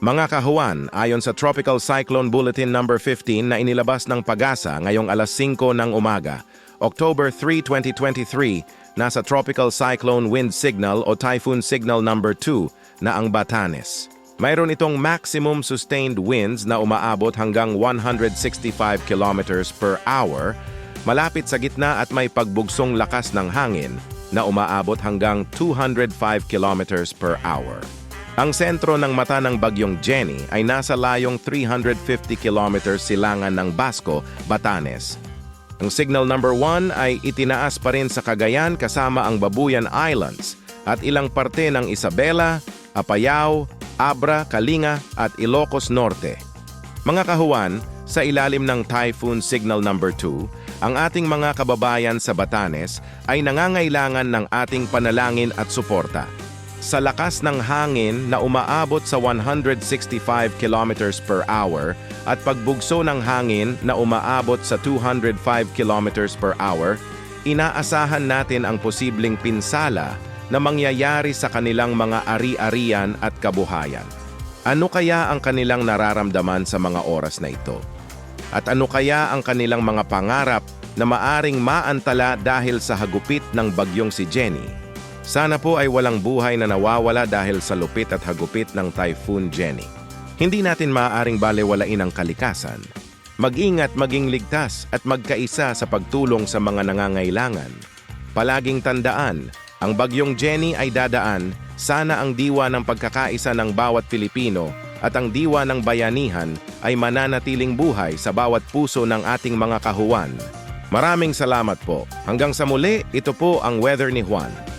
Mga kahuan, ayon sa Tropical Cyclone Bulletin number 15 na inilabas ng PAGASA ngayong alas 5 ng umaga, October 3, 2023, nasa Tropical Cyclone Wind Signal o Typhoon Signal number 2 na ang Batanes. Mayroon itong maximum sustained winds na umaabot hanggang 165 kilometers per hour, malapit sa gitna at may pagbugsong lakas ng hangin na umaabot hanggang 205 kilometers per hour. Ang sentro ng mata ng bagyong Jenny ay nasa layong 350 kilometers silangan ng Basco, Batanes. Ang signal number 1 ay itinaas pa rin sa Cagayan kasama ang Babuyan Islands at ilang parte ng Isabela, Apayao, Abra, Kalinga at Ilocos Norte. Mga kahuan, sa ilalim ng Typhoon Signal number 2, ang ating mga kababayan sa Batanes ay nangangailangan ng ating panalangin at suporta. Sa lakas ng hangin na umaabot sa 165 kilometers per hour at pagbugso ng hangin na umaabot sa 205 kilometers per hour, inaasahan natin ang posibleng pinsala na mangyayari sa kanilang mga ari-arian at kabuhayan. Ano kaya ang kanilang nararamdaman sa mga oras na ito? At ano kaya ang kanilang mga pangarap na maaring maantala dahil sa hagupit ng bagyong si Jenny? Sana po ay walang buhay na nawawala dahil sa lupit at hagupit ng Typhoon Jenny. Hindi natin maaaring balewalain ang kalikasan. Mag-ingat, maging ligtas at magkaisa sa pagtulong sa mga nangangailangan. Palaging tandaan, ang bagyong Jenny ay dadaan, sana ang diwa ng pagkakaisa ng bawat Pilipino at ang diwa ng bayanihan ay mananatiling buhay sa bawat puso ng ating mga kahuan. Maraming salamat po. Hanggang sa muli, ito po ang Weather ni Juan.